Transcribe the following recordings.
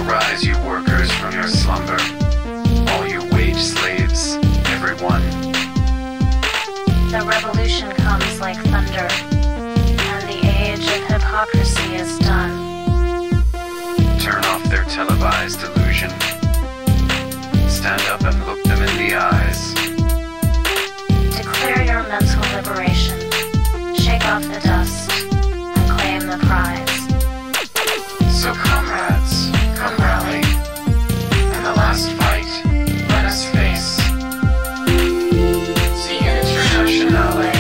Arise, you workers, from your slumber, all you wage slaves, everyone. The revolution comes like thunder, and the age of hypocrisy is done. Turn off their televised illusion. Stand up and look them in the eyes. Declare your mental liberation. Shake off the dust and claim the prize. So comrades, come rally. In the last fight, let us face the Internationale.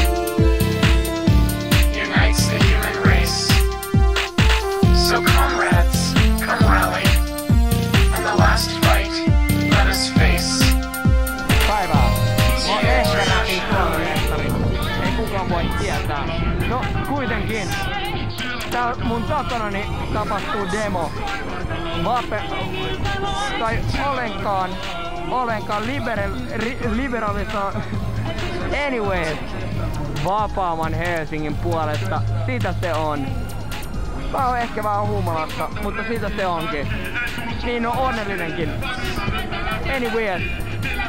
Unites the human race. So comrades, come rally. In the last fight, let us face. Päivää. Mä oon ehkä läpi Suomen-mestari. Ei kukaan voi tietää. No kuitenkin. Tää mun takanani tapahtuu demo. Ollenkaan anyways, vapaamman Helsingin puolesta. Sitä se on. Mä oon ehkä vähän humalassa, mutta sitä se onkin. Niin on onnellinenkin. Anyways,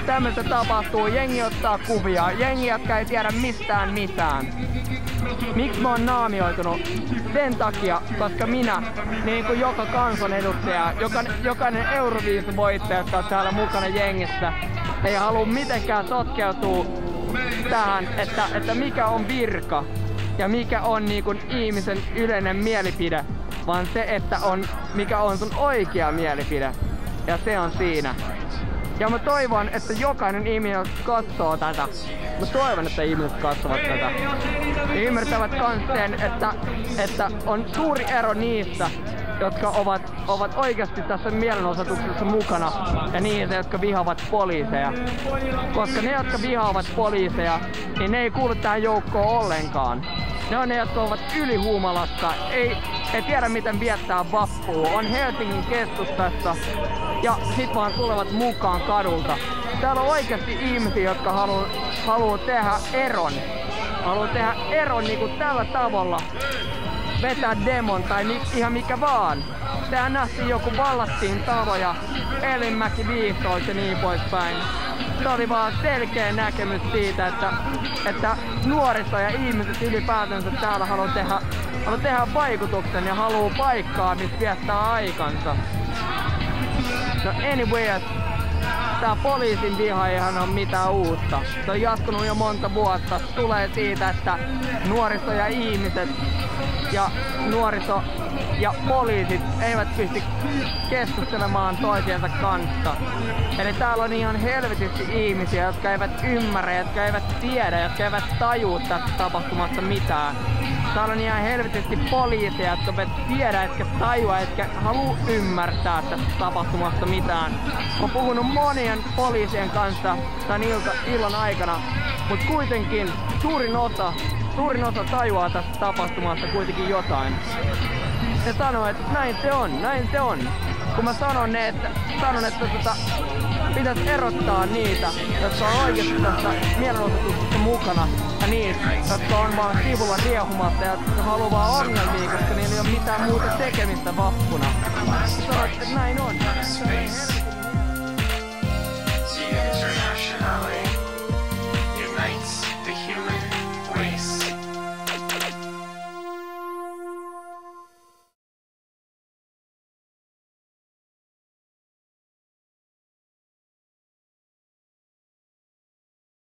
tämmöistä tapahtuu. Jengi ottaa kuvia. Jengi, jotka ei tiedä mistään mitään. Miksi mä oon naamioitunut? Sen takia, koska minä, niin kuin joka kansanedustaja, jokainen Euroviisuvoittaja, jotka on täällä mukana jengissä, ei halua mitenkään sotkeutua tähän, että mikä on virka ja mikä on niin kuin ihmisen yleinen mielipide, vaan se, että mikä on sun oikea mielipide. Ja se on siinä. Ja mä toivon, että jokainen ihminen katsoo tätä. Mä toivon, että ihmiset katsovat tätä. Ja ymmärtävät kans sen, että on suuri ero niistä, jotka ovat oikeasti tässä mielenosoituksessa mukana, ja niitä, jotka vihaavat poliiseja. Koska ne, jotka vihaavat poliiseja, niin ne ei kuulu tähän joukkoon ollenkaan. Ne on ne, jotka ovat ylihuumalassa, ei tiedä miten viettää vappua, on Helsingin keskustassa ja sit vaan tulevat mukaan kadulta. Täällä on oikeasti ihmisiä, jotka haluaa tehdä eron. Haluaa tehdä eron niinku tällä tavalla. Vetää demon tai ihan mikä vaan. Tää nähtiin joku vallattiin taloja, Elinmäki 15 ja niin poispäin. Se oli vaan selkeä näkemys siitä, että nuoriso ja ihmiset ylipäätänsä täällä haluaa tehdä vaikutuksen ja haluaa paikkaa, missä viettää aikansa. No anyways, tää poliisin viha ei ihan ole mitään uutta. Se on jatkunut jo monta vuotta. Tulee siitä, että nuoriso ja ihmiset ja nuoriso ja poliisit eivät pysty keskustelemaan toisiensa kanssa. Eli täällä on ihan helvetisti ihmisiä, jotka eivät ymmärrä, jotka eivät tiedä, jotka eivät tajua tästä tapahtumasta mitään. Täällä on ihan helvetisti poliiseja, jotka eivät tiedä, etkä tajua, etkä halua ymmärtää tästä tapahtumasta mitään. Olen puhunut monien poliisien kanssa tän illan aikana, mutta kuitenkin suurin osa tajuaa tästä tapahtumasta kuitenkin jotain. Ne sanoo, että näin se on. Kun mä sanon, että pitäisi erottaa niitä, jotka on oikeasti tässä mielenosoituksessa mukana, ja niitä, jotka on vaan sivulla riehumassa ja jotka haluaa vaan ongelmia, koska niillä ei ole mitään muuta tekemistä vappuna. Sanoit, että näin on. The Internationale.